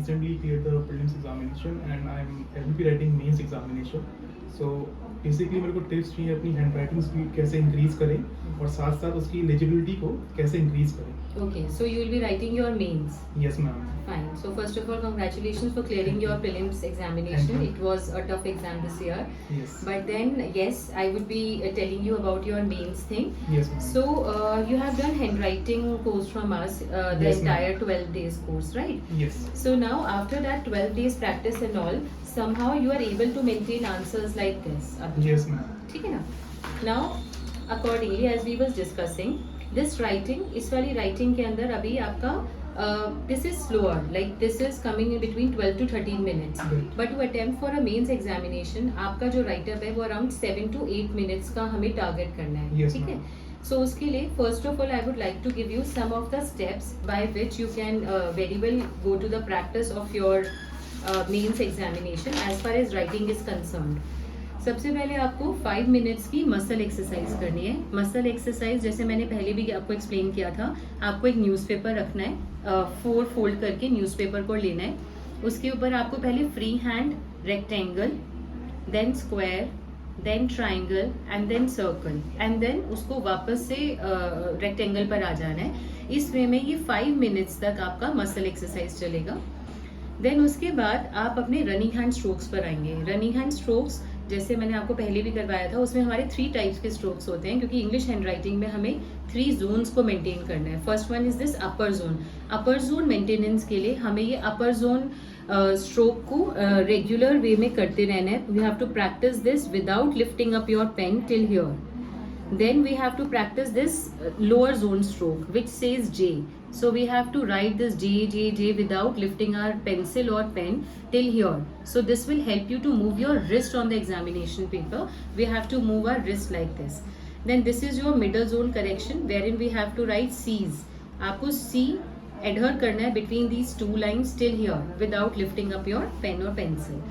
recently cleared the prelims examination and I will be writing mains examination. So basically मेरे को tips चाहिए अपनी handwriting speed कैसे increase करें और साथ साथ उसकी एलिजिबिलिटी को कैसे इंक्रीज करें. Okay, so you will be writing your mains. Yes ma'am. Fine. So first of all, congratulations for clearing your prelims examination. Thank you. It was a tough exam this year. Yes. But then, yes, I would be telling you about your mains thing. Yes ma'am. So you have done handwriting course from us, the Yes, ma'am. entire 12 days course, right? Yes. So now after that 12 days practice and all, somehow you are able to maintain answers like this. Yes ma'am. ठीक है ना? Now accordingly as we was discussing, this writing, इस वाली writing के अंदर अभी आपका this is slower, like this is coming in between 12 to 13 minutes. Right. But to attempt for a mains examination, आपका जो write up है वो around 7 to 8 minutes का हमें target करना है. Yes, ठीक है? ma'am. So उसके लिए first of all I would like to give you some of the steps by which you can very well go to the practice of your mains examination as far as writing is concerned. सबसे पहले आपको 5 minutes की muscle exercise करनी है. Muscle exercise जैसे मैंने पहले भी आपको एक्सप्लेन किया था, आपको एक न्यूज़पेपर रखना है, 4 फोल्ड करके न्यूज़पेपर को लेना है. उसके ऊपर आपको पहले free hand rectangle, then square, then triangle and then circle and then उसको वापस से रेक्टेंगल पर आ जाना है. इस वे में ये 5 मिनट्स तक आपका मसल एक्सरसाइज चलेगा. देन उसके बाद आप अपने रनिंग हैंड स्ट्रोक्स पर आएंगे. रनिंग हैंड स्ट्रोक्स जैसे मैंने आपको पहले भी करवाया था, उसमें हमारे 3 टाइप्स के स्ट्रोक्स होते हैं क्योंकि इंग्लिश हैंड राइटिंग में हमें 3 जोन्स को मेंटेन करना है. First one is this upper zone. Upper zone maintenance के लिए हमें ये अपर जोन स्ट्रोक को रेगुलर वे में करते रहना है. We have to practise this without lifting up your pen till here. Then we have to practice this lower zone stroke which says J. So we have to write this J, J, J without lifting our pencil or pen till here. So this will help you to move your wrist on the examination paper. We have to move our wrist like this. Then this is your middle zone correction wherein we have to write C's. आपको C adhere करना है between these 2 lines till here without lifting up your pen or pencil.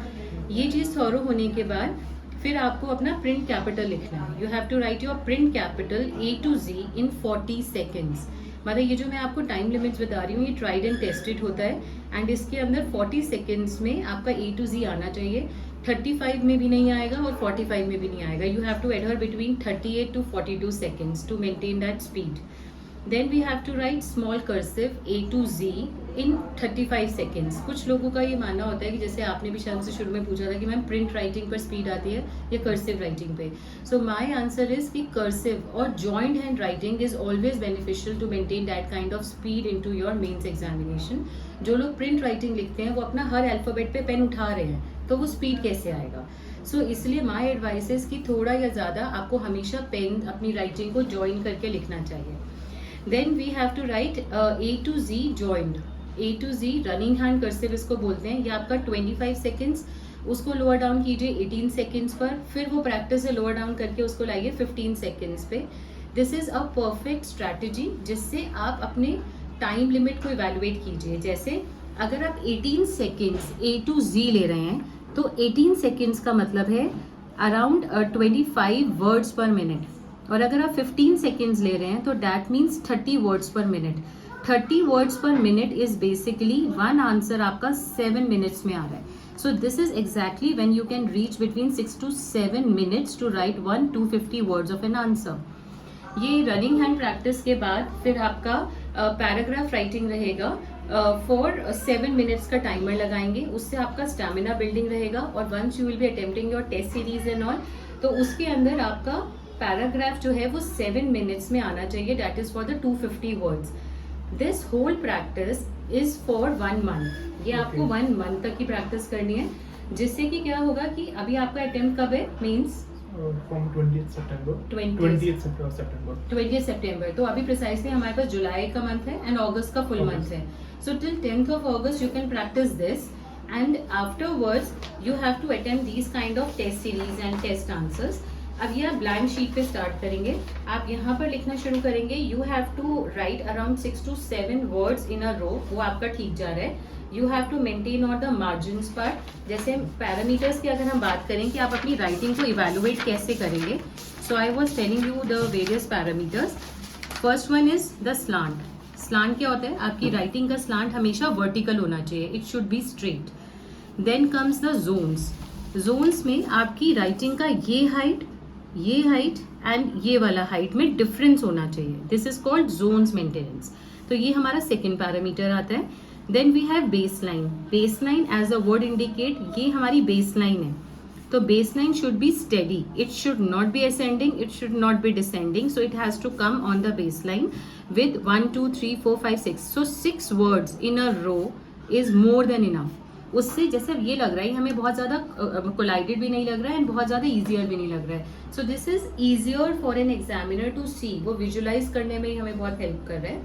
ये चीज़ thorough होने के बाद फिर आपको अपना प्रिंट कैपिटल लिखना है. You have to write your print capital A to Z in 40 seconds. मतलब ये जो मैं आपको टाइम लिमिट्स बता रही हूँ ये ट्राइड एंड टेस्टेड होता है एंड इसके अंदर 40 सेकेंड्स में आपका A to Z आना चाहिए. 35 में भी नहीं आएगा और 45 में भी नहीं आएगा. You have to adhere between 38 to 42 seconds to maintain that speed. Then we have to write small cursive A to Z in 35 seconds. कुछ लोगों का ये मानना होता है कि जैसे आपने भी शायद से शुरू में पूछा था कि मैम प्रिंट राइटिंग पर स्पीड आती है या कर्सिव राइटिंग पे. सो माय आंसर इज कि कर्सिव और joint handwriting is always beneficial to maintain that kind of speed into your mains examination. जो लोग प्रिंट राइटिंग लिखते हैं वो अपना हर अल्फाबेट पे पेन उठा रहे हैं तो वो स्पीड कैसे आएगा. सो इसलिए माय एडवाइस इज कि थोड़ा या ज़्यादा आपको हमेशा पेन अपनी राइटिंग को ज्वाइन करके लिखना चाहिए. Then we have to write A to Z joined. A to Z running hand cursive इसको बोलते हैं. ये आपका 25 सेकेंड्स. उसको लोअर डाउन कीजिए 18 सेकेंड्स पर. फिर वो प्रैक्टिस से लोअर डाउन करके उसको लाइए 15 सेकेंड्स पे. This is a perfect strategy जिससे आप अपने टाइम लिमिट को इवेलुएट कीजिए. जैसे अगर आप 18 सेकेंड्स A to Z ले रहे हैं तो 18 सेकेंड्स का मतलब है अराउंड 25 वर्ड्स पर मिनट. और अगर आप 15 सेकेंड्स ले रहे हैं तो that means 30 words per minute. 30 words per minute is basically one answer आपका 7 मिनट्स में आ रहा है. So this is exactly when you can reach between 6 to 7 minutes to write 250 words of an answer. ये रनिंग हैंड प्रैक्टिस के बाद फिर आपका पैराग्राफ राइटिंग रहेगा. फॉर 7 मिनट्स का टाइमर लगाएंगे. उससे आपका स्टैमिना बिल्डिंग रहेगा और once you will be attempting your test series and all तो उसके अंदर आपका पैराग्राफ जो है वो 7 मिनट्स में आना चाहिए. That is for the 250 words. This whole practice is for 1 month. ये आपको 1 मंथ तक की प्रैक्टिस करनी है जिससे कि क्या होगा कि अभी आपका अटेम्प्ट कब है मीन्स फ्रॉम 20th सितंबर. तो अभी प्रिसाइसली हमारे पास जुलाई का मंथ है एंड अगस्त का फुल मंथ है. So till 10th of August you can practice this and afterwards you have to attempt these kind of test series and test answers. अब ये आप ब्लैंक शीट पे start करेंगे. आप यहाँ पर लिखना शुरू करेंगे. You have to write around 6 to 7 words in a row. वो आपका ठीक जा रहा है. You have to maintain on the margins part. जैसे पैरामीटर्स की अगर हम बात करें कि आप अपनी राइटिंग को इवेलुएट कैसे करेंगे. So I was telling you the various parameters. First one is the slant. Slant क्या होता है, आपकी राइटिंग का स्लांट हमेशा वर्टिकल होना चाहिए, it should be straight. Then comes the zones. Zones में आपकी राइटिंग का ये हाइट एंड ये वाला हाइट में डिफरेंस होना चाहिए. This is called zones maintenance. तो ये हमारा सेकेंड पैरामीटर आता है. Then we have base line. Base line as a word indicate, ये हमारी बेस लाइन है. तो base line should be steady, it should not be ascending, it should not be descending. So it has to come on the base line with 1 2 3 4 5 6. So 6 words in a row is more than enough. उससे जैसे ये लग रहा है हमें बहुत ज़्यादा collided भी नहीं लग रहा है एंड बहुत ज़्यादा ईजियर भी नहीं लग रहा है. So this is easier for an examiner to see. वो विजुलाइज करने में ही हमें बहुत हेल्प कर रहा है.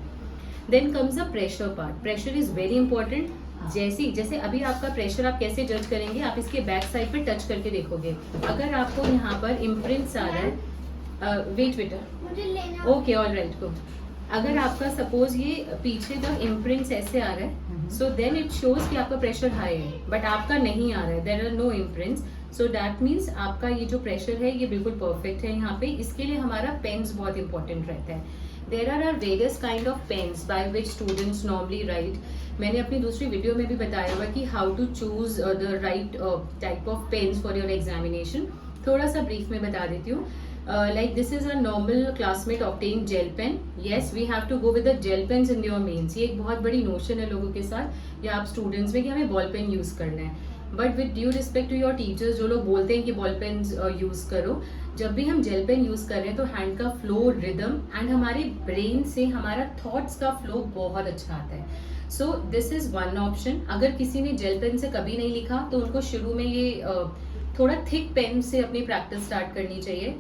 Then comes the pressure part. Pressure is very important. जैसे अभी आपका प्रेशर आप कैसे जज करेंगे, आप इसके बैक साइड पे टच करके देखोगे. अगर आपको यहाँ पर इम्प्रिंट्स आ रहा है, वेट बेटा, ओके ऑल राइट गो. अगर आपका सपोज ये पीछे का इम्प्रिंट्स ऐसे आ रहा है, सो देन इट शोज कि आपका प्रेशर हाई है, बट आपका नहीं आ रहा है, there are no imprints. So that means आपका ये जो प्रेशर है ये बिल्कुल परफेक्ट है यहाँ पे. इसके लिए हमारा पेन्स बहुत इंपॉर्टेंट रहता है. There are various kind of pens by which students normally write. मैंने अपनी दूसरी वीडियो में भी बताया हुआ कि how to choose the right type of pens for your examination. थोड़ा सा ब्रीफ में बता देती हूँ. Like this is a normal classmate obtained gel pen. Yes, we have to go with the gel pens in your mains. ये एक बहुत बड़ी नोशन है लोगों के साथ या आप स्टूडेंट्स में कि हमें बॉल पेन यूज़ करना है. But with due respect to your teachers, जो लोग बोलते हैं कि बॉल पेन यूज़ करो, जब भी हम जेल पेन यूज़ कर रहे हैं तो हैंड का फ्लो, रिदम एंड हमारे ब्रेन से हमारा थॉट्स का फ्लो बहुत अच्छा आता है. So this is one option. अगर किसी ने जेल पेन से कभी नहीं लिखा तो उनको शुरू में ये थोड़ा थिक पेन से अपनी प्रैक्टिस स्टार्ट करनी चाहिए.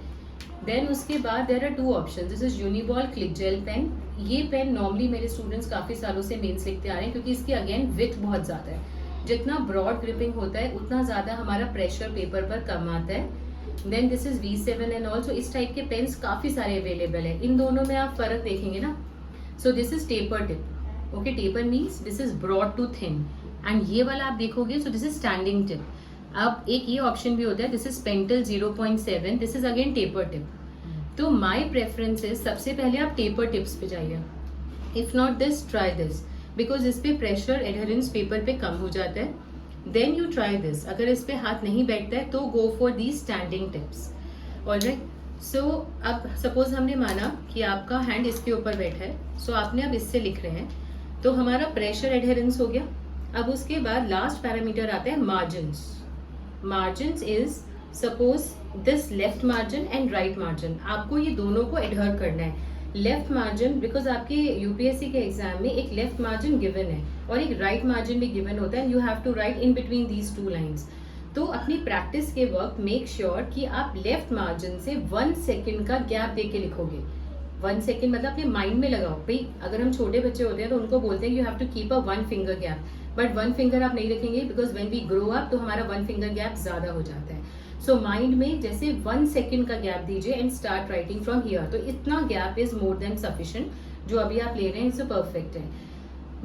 देन उसके बाद there are two option. This is uniball click gel pen. ये पेन नॉर्मली मेरे स्टूडेंट्स काफ़ी सालों से मेंस लिखते आ रहे हैं क्योंकि इसकी अगेन विथ बहुत ज़्यादा है. जितना ब्रॉड ग्रिपिंग होता है उतना ज़्यादा हमारा प्रेशर पेपर पर कम आता है. Then this is V7 and also इस टाइप के पेन्स काफ़ी सारे अवेलेबल है. इन दोनों में आप फ़र्क देखेंगे ना. So this is taper tip. Okay, taper means this is broad to thin. And ये वाला आप देखोगे, so this is standing tip. अब एक ये ऑप्शन भी होता है, this is Pentel 0.7. This is again taper tip. तो माई प्रेफरेंस है सबसे पहले आप टेपर टिप्स पे जाइए. If not this, try this, because इस पे प्रेशर एडहेरेंस पेपर पे कम हो जाता है. Then you try this. अगर इस पे हाथ नहीं बैठता है तो go for the standing tips. Alright. So अब सपोज हमने माना कि आपका हैंड इसके ऊपर बैठा है, सो आपने अब इससे लिख रहे हैं, तो हमारा प्रेशर एडहेरेंस हो गया. अब उसके बाद लास्ट पैरामीटर आता है margins. Margins is suppose this left margin and right margin. आपको ये दोनों को एडहर करना है. लेफ्ट मार्जिन बिकॉज आपके यूपीएससी के एग्जाम में एक लेफ्ट मार्जिन गिवन है और एक राइट मार्जिन भी गिवन होता है. You have to write in between these two lines. तो अपनी प्रैक्टिस के वक्त मेक श्योर कि आप लेफ्ट मार्जिन से 1 सेकेंड का गैप दे के लिखोगे. 1 सेकेंड मतलब अपने माइंड में लगाओ. भाई अगर हम छोटे बच्चे होते हैं तो उनको बोलते हैं you have to keep a 1 finger gap, but 1 finger आप नहीं रखेंगे because when we grow up तो हमारा 1 फिंगर गैप ज्यादा हो जाता है. सो माइंड में जैसे 1 सेकेंड का गैप दीजिए and start writing from here. तो इतना gap is more than sufficient. जो अभी आप ले रहे हैं इससे परफेक्ट है.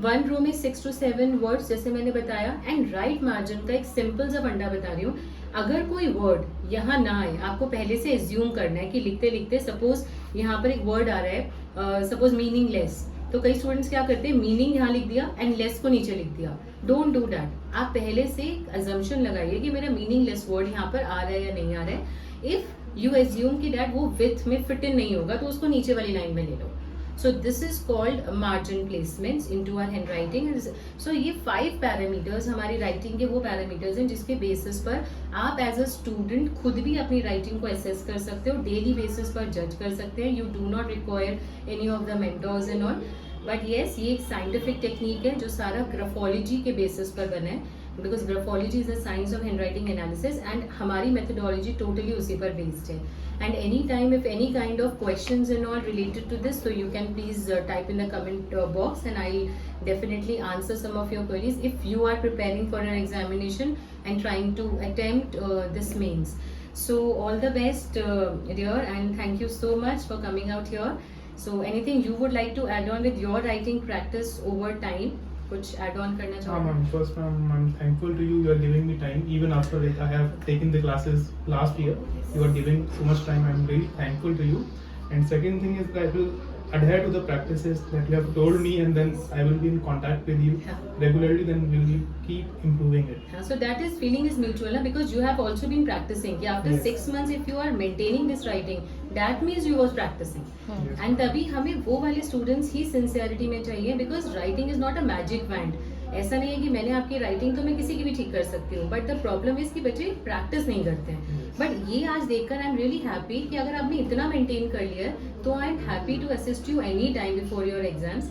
1 रो में 6 to 7 वर्ड्स जैसे मैंने बताया. एंड राइट मार्जिन का एक सिंपल सा फंडा बता रही हूँ. अगर कोई वर्ड यहाँ ना आए, आपको पहले से एज्यूम करना है कि लिखते लिखते सपोज यहाँ पर एक वर्ड आ रहा है, सपोज मीनिंगलेस, तो कई स्टूडेंट्स क्या करते हैं, मीनिंग यहाँ लिख दिया एंड लेस को नीचे लिख दिया. Don't do that. आप पहले से अजम्पशन लगाइए कि मेरा मीनिंगलेस वर्ड यहाँ पर आ रहा है या नहीं आ रहा है. इफ यू एज्यूम कि डैट वो विथ में फिट इन नहीं होगा तो उसको नीचे वाली लाइन में ले लो. So this is called margin placements into our handwriting. So ये 5 पैरामीटर्स हमारी राइटिंग के वो पैरामीटर्स हैं जिसके बेसिस पर आप एज अ स्टूडेंट खुद भी अपनी राइटिंग को असेस कर सकते हो, डेली बेसिस पर जज कर सकते हैं. You do not require any of the mentors and all. But yes, ये एक साइंटिफिक टेक्निक है जो सारा ग्राफोलॉजी के बेसिस पर बना है. Because graphology is the science of hand writing analysis and हमारी मेथोडोलॉजी टोटली उसी पर बेस्ड है. And anytime if any kind of questions and all related to this, so you can please type in the comment box and I'll definitely answer some of your queries if you are preparing for an examination and trying to attempt this mains. So all the best dear, and thank you so much for coming out here. So anything you would like to add on with your writing practice over time? कुछ add on करना चाहो? ma'am, first ma'am, I'm thankful to you. You are giving me time even after it. I have taken the classes last year. You are giving so much time. I'm really thankful to you. And second thing is that adhere to the practices that you have told me, and then I will be in contact with you Yeah. regularly. Then we will keep improving it. So that is feeling is mutual na? Because you have also been practicing. कि after Yes. 6 months if you are maintaining this writing, that means you was practicing. Yes. And तभी हमें वो वाले students ही sincerity में चाहिए, because writing is not a magic band. ऐसा नहीं है कि मैंने आपकी राइटिंग तो मैं किसी की भी ठीक कर सकती हूँ, बट द प्रॉब्लम इज कि बच्चे प्रैक्टिस नहीं करते हैं. Yes. बट ये आज देखकर आई एम रियली हैप्पी कि अगर आपने इतना मेंटेन कर लिया है तो I am happy to assist you any time before your exams.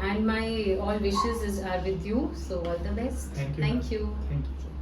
And my all wishes are with you, so all the best. Thank you. Thank you. Thank you.